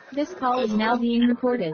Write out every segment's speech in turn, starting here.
This call is now being recorded.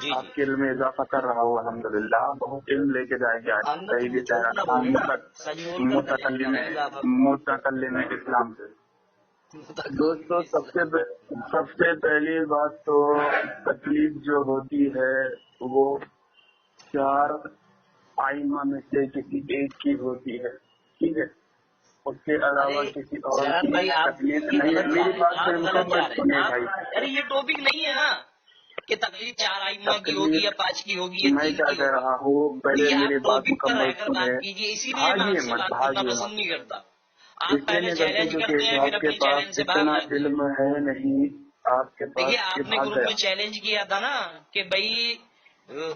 جی آپ کے علم میں اضافہ کر رہا ہوں الحمدللہ. بہت علم لے کے جائیں گے آج ہم تو صحیح جھوٹ نہ بولے نا، سچ بول کر کریں گے اضافہ. متکلم اسلام سے. دوستو سب سے پہلی بات تو تکلیف جو ہوتی ہے وہ 4 آئمہ میں سے کسی ایک کی ہوتی ہے، ٹھیک ہے. اس کے علاوہ کسی اور شرن کی بھائی آپ تکلیف یہ نہیں ہے. غلط جا میری رہے بات ہیں، سے آپ غلط جا مکمل رہے سنیں ہیں بھائی. ارے یہ ٹاپک نہیں ہے نا کہ تکلیف 4 آئمہ کی ہوگی یا 5 کی ہوگی یا میں 3 کیا کی کہہ ہوگی. رہا ہوں، تو پہلے یہ میری آپ بات ٹاپک پر مکمل رہ کر سنیں. بات کیجیے، اسی لیے میں آپ سے بات کرنا پسند نہیں کرتا. آپ اس لیے پہلے نہیں کرتے چیلنج کرتے کیونکہ ہیں پھر آپ کے اپنے پاس چیلنج سے بھاگ اتنا جاتے ہیں. علم ہے نہیں آپ کے دیکھیے پاس کہ آپ نے بھاگ گروپ گیا. میں چیلنج کیا تھا نا کہ بھائی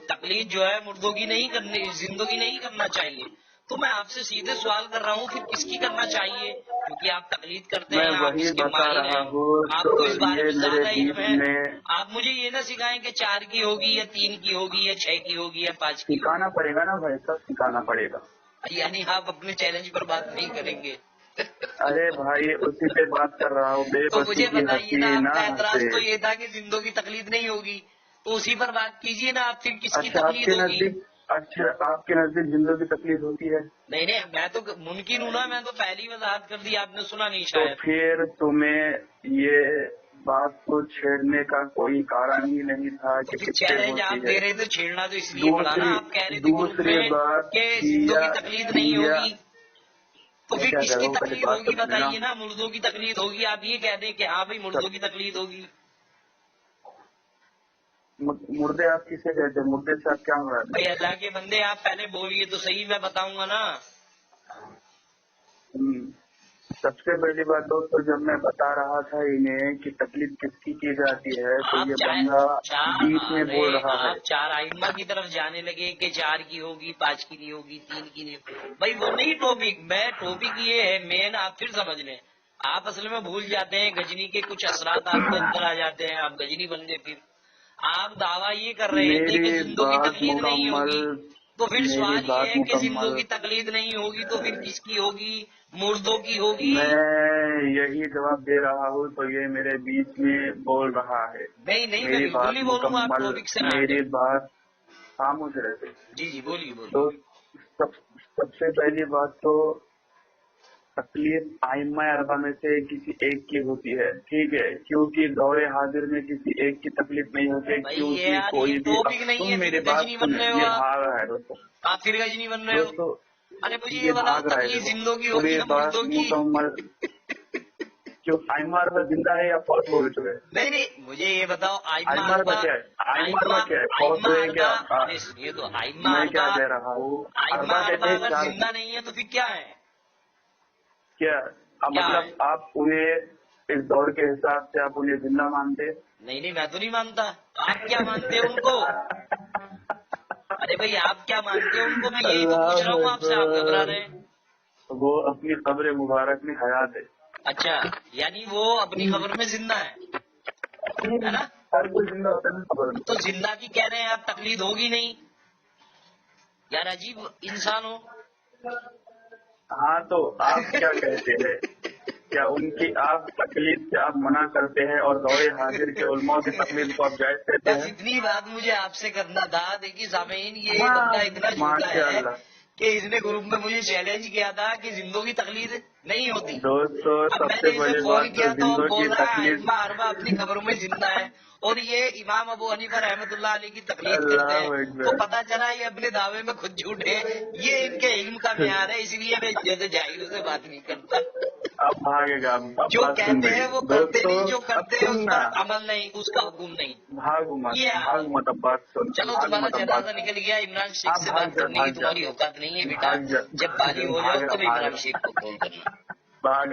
تقلید جو ہے مردوں کی نہیں کرنی، زندگی نہیں کرنا چاہیے. تو میں آپ سے سیدھے سوال کر رہا ہوں پھر کس کی کرنا چاہیے؟ کیونکہ آپ تقلید کرتے میں ہیں، آپ وہی اس کے بتا ماہر رہا ہیں، ہوں. آپ تو کو اس بارے یہ میں میرے زیادہ علم بیچ ہے. میں آپ مجھے یہ نہ سکھائیں کہ 4 کی ہوگی یا 3 کی ہوگی یا 6 کی ہوگی یا 5 کی سکھانا پڑے گا نا بھائی، سب سکھانا پڑے گا. ہوگی. یعنی آپ اپنے چیلنج پر بات نہیں کریں گے. ارے بھائی اسی پہ بات کر رہا ہوں. بے تو بسی مجھے کی بتائیے نا، ہنسی آپ نہ کا ہنسے. اعتراض تو یہ تھا کہ زندوں کی تقلید نہیں ہوگی، تو اسی پر بات کیجیے نا. آپ پھر کس کی اچھا آپ تقلید کے ہوگی؟ نزدیک زندوں کی تکلیف ہوتی ہے؟ نہیں نہیں، میں تو منکر ہوں نا، میں تو پہلی وضاحت کر دی، آپ نے سنا نہیں تو شاید. پھر تمہیں یہ بات کو چھیڑنے کا کوئی کارن ہی نہیں تھا تو کہ پھر کس سے چیلنج ہوتی آپ ہے. دے رہے تھے، چھیڑنا تو اس لیے پڑا نا، آپ کہہ رہے تھے گروپ دوسری میں بات کہ زندوں کی تقلید نہیں ہوگی. تو میں پھر کیا کس کہہ رہا کی ہوں پہلے تقلید بات ہوگی تو سنیں نا. بتائیے نا. مردوں کی تقلید ہوگی، آپ یہ کہہ دیں کہ ہاں بھائی مردوں کی تقلید ہوگی. مردے آپ کسے کہتے ہیں؟ مردے سے آپ کیا مراد بھائی ہے؟ اللہ کے بندے آپ پہلے بولیے تو صحیح، میں بتاؤں گا نا. سب سے پہلی بات دوستو، جب میں بتا رہا تھا انہیں کہ تکلیف کس کی جاتی ہے تو آپ یہ بندہ بیچ میں بول رہا ہے. آپ 4 آئمہ کی طرف جانے لگے کہ 4 کی ہوگی، 5 کی نہیں ہوگی، 3 کی نہیں ہوگی. بھائی وہ نہیں ٹاپک، میں ٹاپک یہ ہے مین، آپ پھر سمجھ لیں. آپ اصل میں بھول جاتے ہیں، گجنی کے کچھ اثرات آپ کے اندر آ جاتے ہیں، آپ گجنی بن گئے. پھر آپ دعویٰ یہ کر رہے تھے کہ میری زندوں کی بات تقلید نہیں مکمل ہوگی. تو پھر میری سوال یہ بات ہے کہ زندوں مکمل کی تقلید نہیں ہوگی تو پھر کس کی ہوگی؟ مردوں کی ہوگی. میں یہی جواب دے رہا ہوں تو یہ میرے بیچ میں بول رہا ہے. نہیں نہیں، میں میری بالکل بات نہیں بولوں گا، آپ مکمل، ٹاپک سے نہ ہٹیں. میری بات خاموش رہتے. جی جی بولیے بولیے. تو سب سے پہلی بات تو تکلیف آئمہ اربعہ میں سے کسی ایک کی ہوتی ہے، ٹھیک ہے. کیونکہ دور حاضر میں کسی ایک کی تکلیف نہیں ہوتی، بھائی یہ کیونکہ یار کوئی یہ بھی. ٹاپک نہیں ہے، سن میری پھر بات گجنی بن سن، رہے ہو یہ آپ. بھاگ رہا ہے دوستو. آپ پھر گجنی بن رہے ہو. دوستو ارے مجھے یہ یہ بتاؤ بھاگ رہا ہے. تکلیف زندوں کی دیکھو ہوگی میری یا بات مردوں کی؟ مکمل. کیوں آئمہ اربعہ زندہ ہے یا فوت ہو چکے؟ نہیں نہیں، مجھے یہ بتاؤ آئمہ آئمہ اربعہ اربعہ، کیا ہے؟ آئمہ اربعہ کیا ہے؟ فوت آئمہ ہوئے کیا؟ اربعہ، ارے سنیے تو، آئمہ میں کیا اربعہ، کہہ رہا ہوں، آئمہ اربعہ کہتے اربعہ ہیں اگر 4 زندہ نہیں ہے تو پھر کیا ہے؟ کیا کیا ہے؟ مطلب آپ انہیں اس دور کے حساب سے آپ انہیں زندہ مانتے؟ نہیں نہیں، میں تو نہیں مانتا. آپ کیا مانتے ہیں ان کو؟ ارے بھائی آپ کیا مانتے ہیں ان کو؟ میں یہی تو پوچھ رہا ہوں آپ سے، آپ گھبرا رہے ہیں. وہ اپنی قبر مبارک میں حیات ہے. اچھا، یعنی وہ اپنی خبر میں زندہ ہے نا؟ ہر کوئی زندہ ہوتا ہے نا قبر میں. تو زندہ کی کہہ رہے ہیں آپ تقلید ہوگی نہیں؟ یار عجیب انسان ہو. ہاں تو آپ کیا کہتے ہیں؟ کیا ان کی آپ تکلیف سے آپ منع کرتے ہیں اور دور حاضر کے علماء کی تکلیف کو آپ جائز کہتے بس ہیں؟ اتنی بات مجھے آپ سے کرنا تھا. دیکھیے سامعین، یہ ہاں بندہ اتنا جھوٹا ماشاء ہے اللہ. کہ اس نے گروپ میں مجھے چیلنج کیا تھا کہ زندوں کی تقلید نہیں ہوتی. دوستو اب سب میں سے نے اسے بڑی فون بات تو کیا تو زندوں بول کی رہا ہے تکلیف. ائمہ اربعہ اپنی خبروں میں زندہ ہے اور یہ امام ابو حنیفہ رحمۃ اللہ علیہ کی تقلید کرتے اللہ ہیں. تو اکبر. پتا چلا یہ اپنے دعوے میں خود جھوٹ ہے. یہ ان کے علم کا معیار ہے، اس لیے میں جیسے جاہلوں سے بات نہیں کرتا. اب بھاگے گا. اب جو بات سن کہتے ہیں میری. وہ کرتے دوستو نہیں، جو اب کرتے ہیں اس سننا. پر عمل نہیں، اس کا حکم نہیں. بھاگو مت، یہ بھاگ مت. اب بات سن. چلو بھاگ تمہارا مت. اب بات جنازہ نکل گیا. عمران شیخ آپ سے بھاگ بات جا. کرنے کی بھاگ جا. تمہاری اوقات نہیں ہے بیٹا. بھاگ جا. جب بالغ ہو جاؤ بھاگ تب بھاگ عمران شیخ کو کال کرنا. بھاگ